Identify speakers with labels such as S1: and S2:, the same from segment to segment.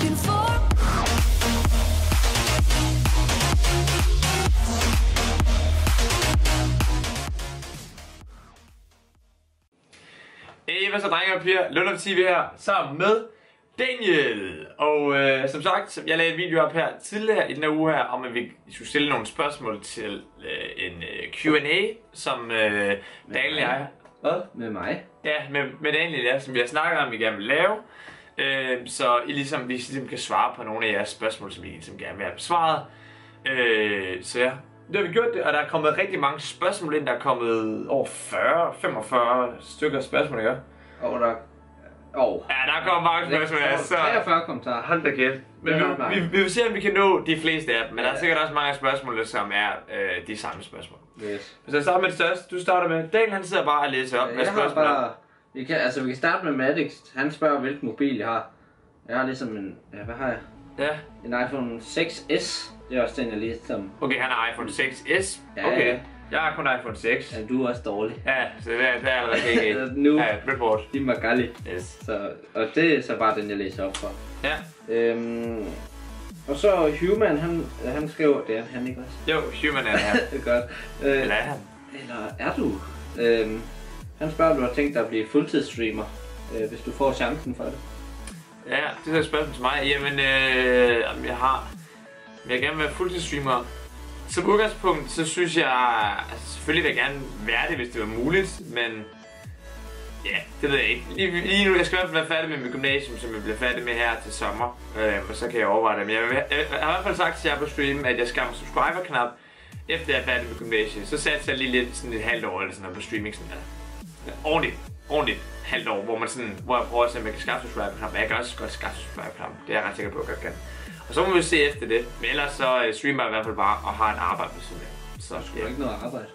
S1: looking for.
S2: Hey, hvad så drenge og piger? Lundum TV her, sammen med Daniel. Og som sagt, jeg lavede en video op her tidligere i den her uge her, om at vi skulle stille nogle spørgsmål til en Q&A, som Daniel og jeg...
S3: Hvad? Med mig?
S2: Ja, med Daniel, ja, som vi har snakket om, vi gerne vil lave. Så vi ligesom kan svare på nogle af jeres spørgsmål, som vi ligesom gerne vil have besvaret. Så ja, det har vi gjort det, og der er kommet rigtig mange spørgsmål ind. Der er kommet over 40-45 stykker spørgsmål, ikke?
S3: Ja, der
S2: er kommet mange spørgsmål.
S3: Så 43 kommentarer.
S2: Hold da kæft. Men vi vil se, om vi kan nå de fleste af dem. Men der er sikkert også mange spørgsmål, som er de samme spørgsmål.
S3: Yes.
S2: Så jeg starter med det største. Du starter med. Daniel, han sidder bare og læser op med spørgsmål.
S3: Vi kan starte med Madix. Han spørger, hvilken mobil jeg har. Jeg har ligesom en... Ja, hvad har jeg?
S2: Ja.
S3: En iPhone 6s. Det er også den, jeg lige som...
S2: Okay, han har iPhone 6s.
S3: Ja,
S2: Okay.
S3: ja.
S2: Jeg har kun iPhone 6.
S3: Ja, du er også dårlig.
S2: Ja, så det er allerede ikke
S3: nu.
S2: Ja, report.
S3: De er Magali.
S2: Yes.
S3: Og det er så bare den, jeg læser op for.
S2: Ja.
S3: Og så Human, han skriver... Det er han ikke også?
S2: Jo, Human er her.
S3: Det er godt.
S2: Eller er han?
S3: Eller er du? Han spørger, om du har tænkt dig at blive fuldtidsstreamer, hvis du får chancen for det.
S2: Ja, det er et spørgsmål til mig. Jamen, jeg gerne vil være fuldtidsstreamer. Som udgangspunkt, så synes jeg, altså selvfølgelig vil jeg gerne være det, hvis det var muligt, men ja, det ved jeg ikke. Lige nu, jeg skal i hvert fald være færdig med mit gymnasium, som jeg bliver færdig med her til sommer, og så kan jeg overveje det. Men jeg har i hvert fald sagt til jer på streamen, at jeg skal have en subscriber-knap, efter jeg er færdig med gymnasiet. Så satte jeg lige lidt sådan et halvt år eller sådan noget på streaming, sådan der. Ordentligt halvt år, hvor jeg prøver at se, om jeg kan skaffe subscriber-knap, men jeg kan også godt skaffe subscriber-knap. Det er jeg ret sikker på, at jeg kan. Og så må vi se efter det. Men ellers så streamer jeg i hvert fald bare og har et arbejde ved siden af. Så
S3: du har ikke noget arbejde?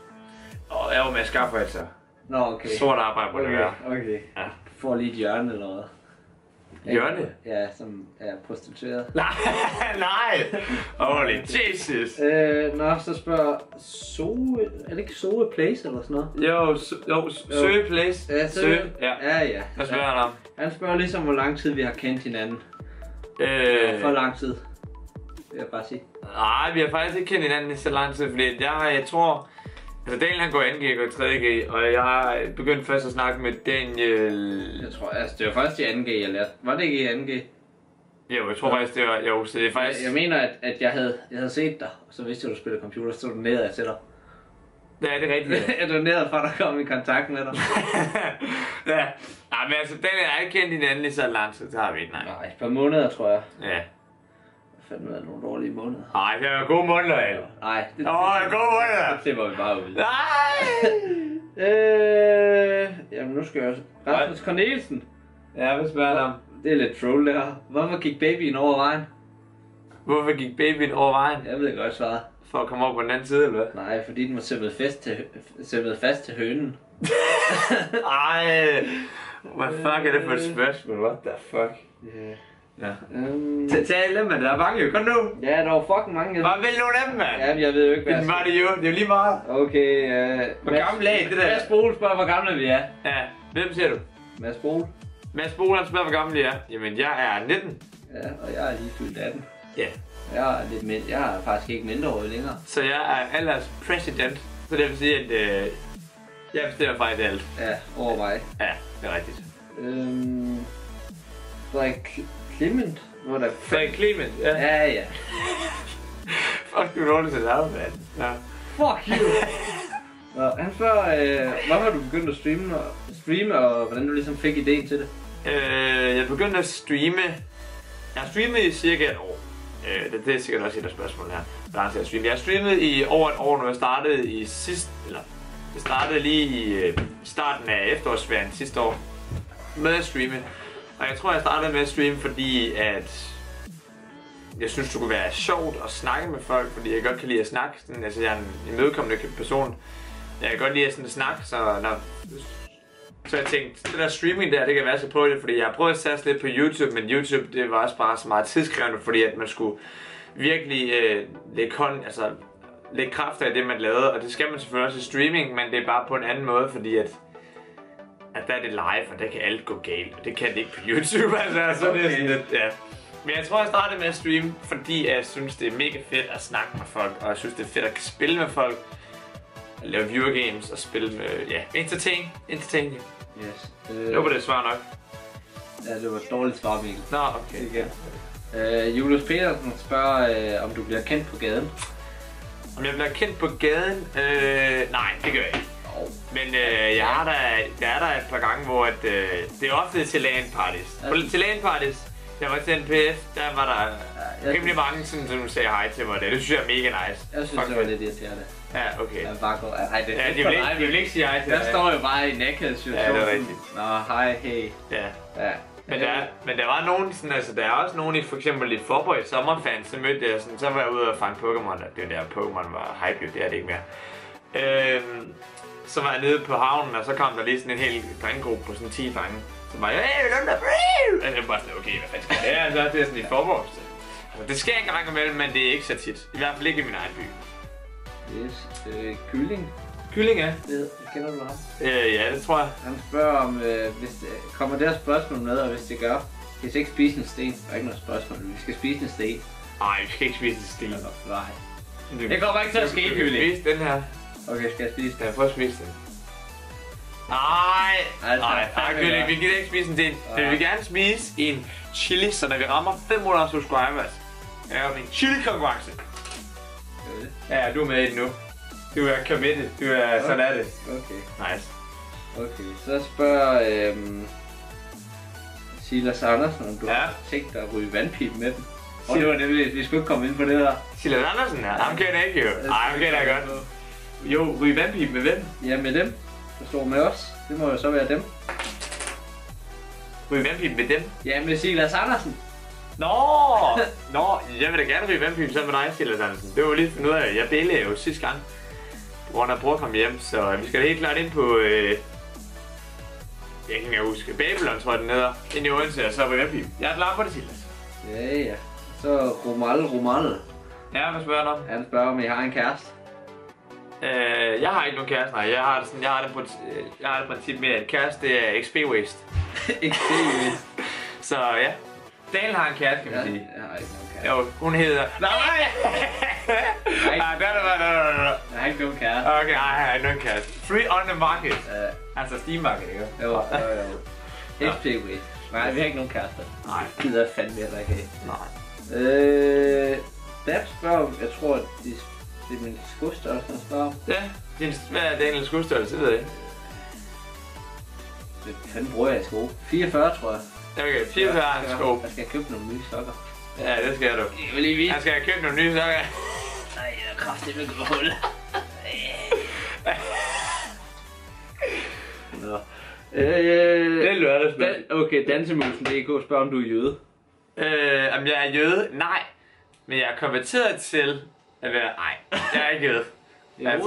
S2: Og jeg var med at skaffe altså.
S3: Nå, okay.
S2: Sort arbejde må det være.
S3: Okay.
S2: Ja.
S3: Du får lige et hjørne eller hvad?
S2: Hjørne?
S3: Ja, som er prostitueret.
S2: Nej! Holy Jesus!
S3: Så spørger Zoe... Er det ikke Zoe Place eller sådan noget?
S2: Jo, Zoe Place.
S3: Ja, Zoe. Ja.
S2: Hvad spørger han om?
S3: Han spørger ligesom, hvor lang tid vi har kendt hinanden. For lang tid, vil jeg bare sige.
S2: Nej, vi har faktisk ikke kendt hinanden i så lang tid, fordi jeg tror... Altså Daniel han går i 2G, jeg går i 3G, og jeg har begyndt først at snakke med Daniel...
S3: Jeg tror, det var først i 2G, jeg lærte. Var det ikke i 2G?
S2: Jo, jeg tror faktisk det var... Jo, så det er faktisk...
S3: Jeg mener, at jeg havde set dig, og så vidste jeg, at du spillede computer, så stod du nedad til dig.
S2: Ja, det er rigtigt.
S3: Jeg donerede for, at der kom i kontakt med dig.
S2: Ja. Nej, men altså, Daniel har ikke kendt hinanden i så lang tid, så har vi ikke, nej.
S3: Nej, et par måneder, tror jeg.
S2: Ja.
S3: Hvad fanden var det nogle dårlige måneder?
S2: Nej, det var gode måneder, jo.
S3: Nej.
S2: Gode måneder!
S3: Det klipper vi bare ud.
S2: Nej!
S3: Jamen nu skal jeg også... Rasmus Cornelsen.
S2: Ja, hvad spørger han om?
S3: Det er lidt troll der. Hvorfor gik babyen over vejen?
S2: Hvorfor gik babyen over vejen?
S3: Jeg ved godt svaret.
S2: For at komme over på den anden side, eller hvad?
S3: Nej, fordi den var sømmet fast til hønen.
S2: Ej! Hvad fuck er det for et spørgsmål? What the fuck?
S3: Yeah.
S2: Ja. Tag alle dem, mand. Der er mange jo. Kom nu!
S3: Ja, der var fucking mange.
S2: Bare vælg nogle af dem, mand!
S3: Jamen, jeg ved jo ikke, hvad
S2: det var det jo. Det er jo lige meget.
S3: Okay,
S2: hvor gammel er det der?
S3: Mads Bol spørger, hvor gamle vi er.
S2: Ja, hvem siger du?
S3: Mads Bol.
S2: Mads Bol, han spørger, hvor gammel vi er. Jamen, jeg er 19.
S3: Ja, og jeg er lige fyldt 18.
S2: Ja.
S3: Jeg er faktisk ikke mindreårig længere.
S2: Så jeg er alders president. Så det vil sige, at jeg bestemmer faktisk alt.
S3: Ja, over mig.
S2: Ja, det er rigtigt.
S3: Frederik Clement?
S2: Frederik Clement?
S3: Ja. Ja.
S2: Fuck, du er dårlig til navn, mand. Ja.
S3: Fuck you! Han spørger, hvorfor har du begyndt at streame, og hvordan du ligesom fik idéen til det?
S2: Jeg begyndte at streame. Jeg har streamet i cirka et år. Det er sikkert også et af spørgsmålene her. Jeg har streamet i over et år, når jeg startede i jeg startede lige i starten af efterårsferien sidste år med at streame. Og jeg tror, jeg startede med at streame, fordi at jeg synes, det kunne være sjovt at snakke med folk, fordi jeg godt kan lide at snakke. Altså, jeg er en imødekommende person. Jeg kan godt lide at snakke, så jeg tænkte, det der streaming der, det kan være så på det, fordi jeg har prøvet at satse lidt på YouTube, men YouTube, det var også bare så meget tidskrævende, fordi at man skulle virkelig lægge kræfter i det, man lavede, og det skal man selvfølgelig også i streaming, men det er bare på en anden måde, fordi at der er det live, og der kan alt gå galt, og det kan det ikke på YouTube, altså, så okay. Det er sådan lidt, ja. Men jeg tror, jeg startede med at streame, fordi jeg synes, det er mega fedt at snakke med folk, og jeg synes, det er fedt at spille med folk, at lave viewer games og spille med, ja, entertain.
S3: Yes.
S2: Det var det svar nok.
S3: Ja, det var et dårligt svar, Mikkel.
S2: Nå, okay.
S3: Igen. Julius Petersen spørger, om du bliver kendt på gaden.
S2: Om jeg bliver kendt på gaden? Nej, det gør jeg ikke. Men jeg er der et par gange, hvor det er ofte til LAN-parties. Til LAN-parties, jeg var til NPF, der var der rimelig mange, som sagde hej til mig. Det synes jeg er mega nice.
S3: Jeg synes, det var lidt irriterende.
S2: Ja, okay.
S3: Jeg bare går, ej, det er
S2: de vil ikke sige hej til dig.
S3: Der står jo bare i naked situation.
S2: Ja, det er rigtigt.
S3: Nå, hej, hey.
S2: Ja.
S3: Ja.
S2: Men der var nogen, sådan, altså der er også nogen i for eksempel i Forborg i Sommerfans, så mødte jeg sådan, så var jeg ude og fange Pokémon, og det der Pokémon var hype, det er det ikke mere. Så var jeg nede på havnen, og så kom der lige sådan en hel drengegruppe på sådan 10 drenge. Så var jeg, hey, hvem der er? Og jeg var sådan, okay, hvad fanden skal det? Altså, det er sådan i Forborg. Altså, det sker en gang imellem, men det er ikke så tit. I hvert fald ikke i min egen by.
S3: Yes, Kylling.
S2: Kylling, ja.
S3: Det kender du ham?
S2: Ja, det tror jeg.
S3: Han spørger om, hvis det, kommer der spørgsmål med, og hvis det gør, kan I ikke spise en sten? Der er ikke noget spørgsmål, vi skal spise en sten.
S2: Nej, vi skal ikke spise en sten.
S3: Nej. Det kommer ikke til at ske, Kylling.
S2: Spise den her.
S3: Okay, skal jeg spise den?
S2: Ja, prøv at spise den. Nej, Kylling, vi gider ikke spise en sten. Men vi vil gerne spise en chili, så når vi rammer 500 subscribers, er det en chili-konkurrence. Ja, du er med i den nu. Du er committed. Du er, sådan er det.
S3: Okay.
S2: Nice.
S3: Okay, så spørger Silas Andersen, om du har tænkt dig at ryge vandpip med dem. Og det var det, vi skulle ikke komme ind på det der.
S2: Silas Andersen, ja. Ham kender jeg ikke jo. Ej, ham kender jeg godt. Jo, ryge vandpip med hvem?
S3: Ja, med dem. Der står med os. Det må jo så være dem.
S2: Ryge vandpip med dem?
S3: Ja, med Silas Andersen.
S2: Nå, jeg vil da gerne ryge vandpip sammen med dig, Silas Andersen. Det var lige finde ud af, jeg bailede jo sidste gang. Hvor han bror kom hjem, så vi skal da helt klart ind på, jeg kan ikke huske, Babylon tror jeg den hedder, ind i Odense, og så ryge vandpip. Jeg er klar på det, Silas.
S3: Ja. Så Romal.
S2: Ja, hvad spørger du om?
S3: Han spørger, om I har en kæreste.
S2: Jeg har ikke nogen kæreste, nej. Jeg har det princip med, at kæreste det er XP waste.
S3: XP waste.
S2: Så ja. Daniel har en kæreste, kan man sige.
S3: Jeg har ikke nogen kæreste.
S2: Jo, hun hedder... Nej!
S3: Jeg har ikke nogen kæreste.
S2: Okay, jeg har ikke nogen kæreste. Free on the market. Altså Steam-market, ikke?
S3: Jo. XP waste. Nej, vi har ikke nogen kæreste.
S2: Nej.
S3: Det gider jeg fandme heller ikke af.
S2: Nej.
S3: Dab spørger, jeg tror, at det er min skostørrelse, han spørger.
S2: Ja, hvad er Daniels skostørrelse? Det ved jeg ikke.
S3: Hvad fanden bruger jeg i sko? 44, tror jeg.
S2: Okay, 44 sko.
S3: Jeg skal købe nogle nye sokker.
S2: Ja, det skal du.
S3: Jeg vil lige vise.
S2: Jeg skal købe nogle nye sokker.
S3: Nej, jeg er kraftigt med gå hul. Nå.
S2: Det lyder det spændende.
S3: Okay, dansemusen.dk spørger, om du er jøde.
S2: Om jeg er jøde? Nej. Men jeg er konverteret til at være... Nej, jeg er ikke jøde. Jeg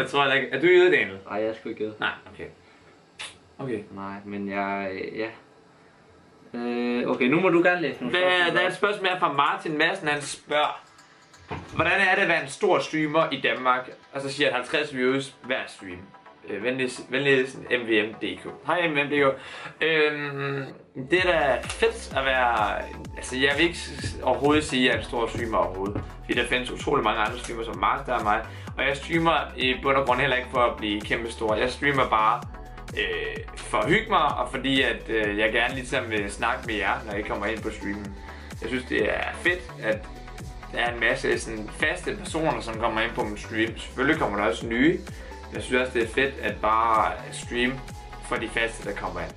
S2: tror ikke... Er du jøde, Daniel?
S3: Nej, jeg er sgu ikke jøde.
S2: Nej, okay.
S3: Nej, men jeg... Ja. Okay, nu må du gerne læse nogle spørgsmål.
S2: Der er et spørgsmål her fra Martin Madsen, han spørger, hvordan er det at være en stor streamer i Danmark? Og så siger han 50 views hver stream. Venligheden MVM.dk. Hej MVM.dk. Det er da fedt at være... Altså jeg vil ikke overhovedet sige, at jeg er en stor streamer overhovedet. Fordi der findes utrolig mange andre streamere som Master og mig. Og jeg streamer i bund og grund heller ikke for at blive kæmpe stor. Jeg streamer bare for at hygge mig, og fordi at jeg gerne ligesom vil snakke med jer, når I kommer ind på streamen. Jeg synes det er fedt, at der er en masse sådan faste personer, som kommer ind på min stream. Selvfølgelig kommer der også nye. Jeg synes også det er fedt at bare streame for de faste, der kommer ind.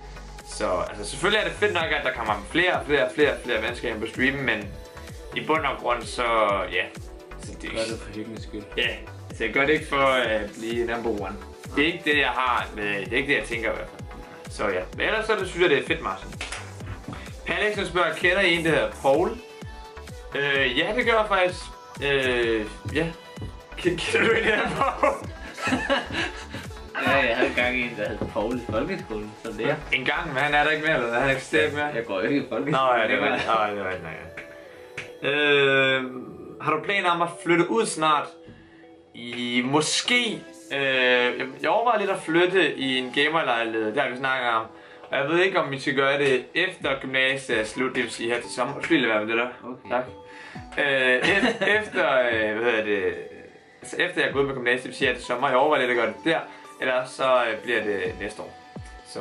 S2: Så altså, selvfølgelig er det fedt nok, at der kommer flere mennesker ind på streamen, men i bund og grund så ja. Så det
S3: gør det for hyggens skyld.
S2: Ja, så jeg gør det ikke for at blive number one. Det er ikke det, jeg har med, det er ikke det, jeg tænker i hvert fald. Så ja, men ellers så synes jeg, det er fedt, Martin. Palexen spørger, kender I en, der hedder Paul? Ja, det gør jeg faktisk. Ja. Kender du en, der hedder Paul?
S3: Ja, jeg havde engang en, der hed Paul i folkeskolen, som det er.
S2: En gang, men han er der ikke mere, eller han eksisterer ikke mere?
S3: Jeg går jo ikke i folkeskolen.
S2: Nå ja, det var det. Har du planer om at flytte ud snart? Måske. Jeg overvejer lidt at flytte i en gamerlejlighed, det har vi snakket om. Jeg ved ikke, om vi skal gøre det efter gymnasiet er slut, det vil sige her til sommer. Skal vi lade være med det der?
S3: Okay.
S2: Tak. Efter, altså efter jeg er gået med gymnasiet, det vil sige her til sommer. Jeg overvejer lidt at gøre det der, eller så bliver det næste år. Så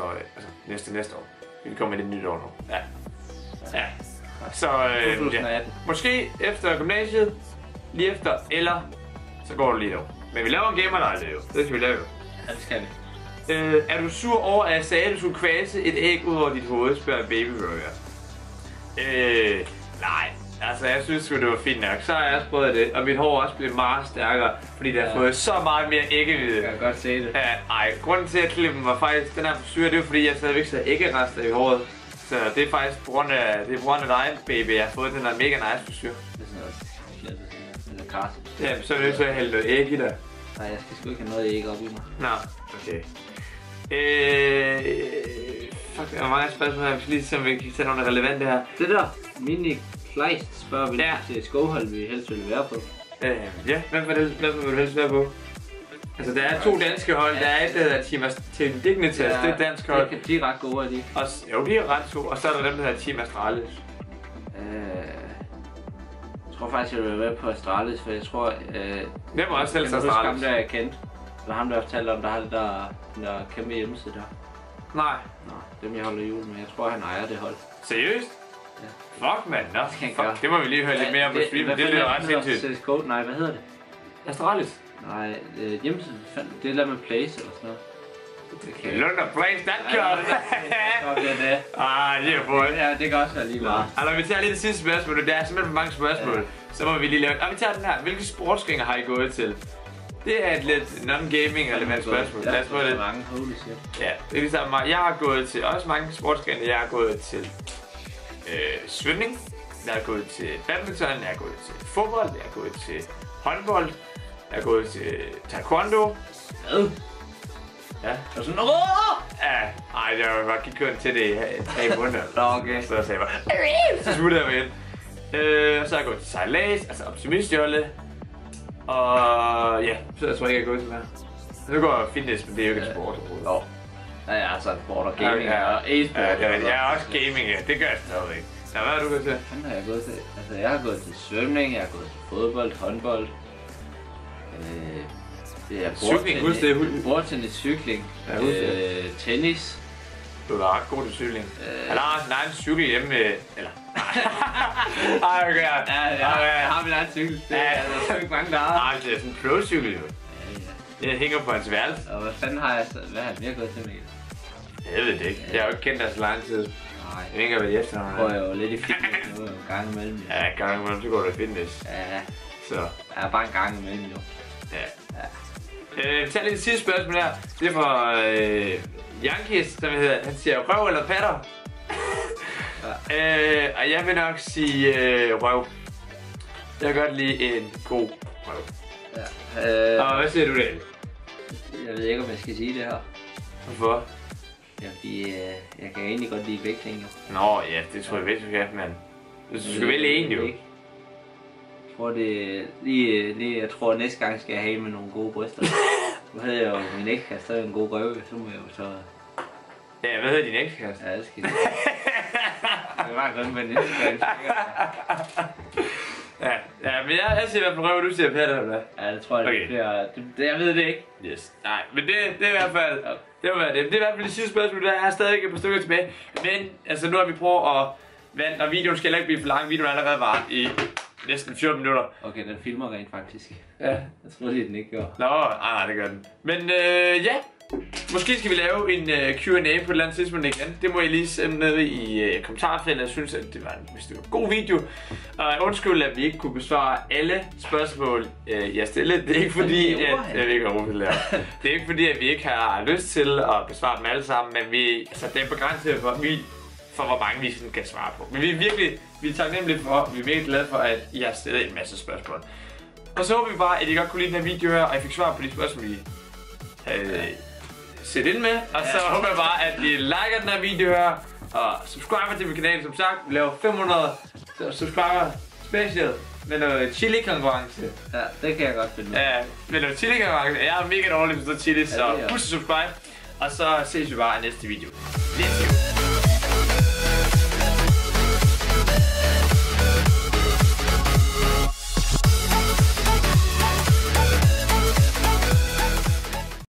S2: altså næste år. Vi kommer med det nyt år nu. Ja. Så måske efter gymnasiet, lige efter, eller så går det lige over. Men vi laver en gamerlejr, det jo. Det skal vi lave.
S3: Ja, det skal vi.
S2: Er du sur over, at jeg sagde, at du skulle kvæse et æg ud over dit hoved, spørger Baby Warrior. Nej. Altså, jeg synes det var fint nok. Så har jeg også prøvet det, og mit hår er også blevet meget stærkere, fordi det har fået så meget mere æggehvide.
S3: Jeg kan godt se det.
S2: Grunden til at klippe mig faktisk, den her frisyr, det er fordi, jeg stadigvæk så æggerester i håret. Så det er faktisk på grund af dig, baby, jeg har fået den der mega nice frisyr.
S3: Det er sådan noget eller karse.
S2: Ja, så er vi nødt til at hælde noget æg i dig.
S3: Nej, jeg skal sgu ikke have noget æg op i mig.
S2: Nå, okay. Fuck, der er mange spørgsmål her. Vi skal lige se, om vi kan tage nogle relevante her.
S3: Det der, Mini Kleist spørger, hvilket skovhold vi helst vil være på.
S2: Ja, hvad vil du helst være på? Altså, der er 2 danske hold. Der er et, der hedder Team Dignitas, det er et dansk hold.
S3: De er ret gode af de.
S2: Jo, de er ret gode. Og så er der dem, der hedder Team Astralis.
S3: Jeg tror faktisk, jeg vil være på Astralis, for jeg tror...
S2: Det må også helst Astralis.
S3: Jeg ham, der jeg kendt. Det var ham, der har fortalt om, der har den der kæmpe hjemmeside der.
S2: Nej.
S3: Nå, dem jeg holder jul med. Jeg tror, han ejer det hold.
S2: Seriøst?
S3: Ja.
S2: Fuck, mand. Nå,
S3: fuck.
S2: Det må vi lige høre lidt mere om på streamen. Det lyder ret sindssygt.
S3: CSGO? Nej, hvad hedder det?
S2: Astralis?
S3: Nej, hjemmesiden. Det er der med Place eller sådan noget.
S2: Lunderplace.com.
S3: Det er det.
S2: Yeah boy.
S3: Ja, det kan også være lige meget.
S2: Altså, vi tager lige det sidste spørgsmål. Der er simpelthen for mange spørgsmål. Så må vi lige lave... vi tager den her. Hvilke sportsgænger har I gået til? Det er et lidt non-gaming relevant spørgsmål. Lad os prøve det.
S3: Mange, holy shit.
S2: Ja, det er ligesom mig. Jeg har gået til også mange sportsgrene. Jeg har gået til svømning. Jeg har gået til badminton. Jeg har gået til fodbold. Jeg har gået til håndbold. Jeg har gået til taekwondo.
S3: Hvad?
S2: Ja.
S3: Og sådan,
S2: jeg var gik kun til det i 3 måneder.
S3: Nå, okay.
S2: Så sagde jeg bare, så smuttede jeg mig ind. Så har jeg gået til sejlads, altså optimistjolle. Og ja, så jeg tror ikke, jeg er gået til mere. Så går jeg fitness, men det er jo ikke en sport overhovedet.
S3: Nå. Ja, altså sport og gaming og e-sport.
S2: Ja, jeg er også gaming, ja. Det gør jeg stadigvæk. Nå, hvad har du gået til?
S3: Hvad har jeg gået til? Altså, jeg har gået til svømning, jeg har gået til fodbold, håndbold. Bordtennis, cykling, tennis.
S2: Du er ret god til cykling. Han har sin egen cykel hjemme med... Eller... Ej, okay.
S3: Jeg har min egen cykel. Det er der ikke mange, der har.
S2: Nej, det er sådan en pro-cykel jo. Jeg hænger på hans værelse.
S3: Og hvad fanden har jeg så... Hvad har jeg mere gået til, Mikkel?
S2: Jeg ved det ikke. Jeg har jo ikke kendt dig så lang tid.
S3: Nej.
S2: Jeg ved ikke, hvad jeg efter.
S3: Jeg går jo lidt i fitness nu, en gang imellem.
S2: Ja, en gang imellem, så går du i fitness.
S3: Ja.
S2: Så.
S3: Ja, bare en gang imellem jo.
S2: Ja. Vi tager lige det sidste spørgsmål her. Det er fra Yankees, som hedder, han siger røv eller patter? Og jeg vil nok sige røv. Jeg kan godt lide en god røv. Ja. Og hvad siger du, Daniel?
S3: Jeg ved ikke, om jeg skal sige det her.
S2: Hvorfor?
S3: Ja, fordi jeg kan egentlig godt lide begge ting jo.
S2: Nå ja, det tror jeg virkelig, du kan, men du skal vælge en jo.
S3: Jeg tror det lige jeg tror næste gang skal jeg have med nogle gode bryster. Nu havde jeg jo min ekskæreste, så en god røve, så må jeg jo så...
S2: Ja, hvad hedder din ekskæreste?
S3: Ja, det skal jeg. Det var godt med næste gang.
S2: Ja, men jeg siger i hvert fald røve, du siger patter, eller hvad?
S3: Ja, det tror jeg, okay. Det jeg ved det ikke.
S2: Yes. Nej, men det er i hvert fald... Det var det. Det er i hvert fald det sidste spørgsmål, der er stadig et par stykker tilbage. Men altså nu har vi prøvet at vente, og videoen skal heller ikke blive for lang. Videoen er allerede varet i næsten 14 minutter.
S3: Okay, den filmer rent faktisk.
S2: Ja.
S3: Jeg troede lige, den ikke gjorde.
S2: Nå, nej, det gør den. Men ja, måske skal vi lave en Q&A på et eller andet tidspunkt igen. Det må I lige sende ned i kommentarfeltet. Jeg synes, at det var en god video. Og undskyld, at vi ikke kunne besvare alle spørgsmål, jeg stillede. Det er ikke fordi, at det er ikke fordi, at vi ikke har lyst til at besvare dem alle sammen, men det er begrænset for hvor mange vi kan svare på. Men vi er taknemmelige for, vi er mega glade for, at I har stillet en masse spørgsmål. Og så håber vi bare, at I godt kunne lide den her video her, og I fik svar på de spørgsmål, I havde set ind med. Og så håber jeg bare, at I liker den her video her, og subscriber til min kanal. Som sagt, vi laver 500 subscriber special med noget chili-konkurrence.
S3: Ja, det kan jeg godt finde.
S2: Ja, med noget chili-konkurrence. Jeg er mega dårlig på sådan chili, så husk at subscribe. Og så ses vi bare i næste video. Let's go!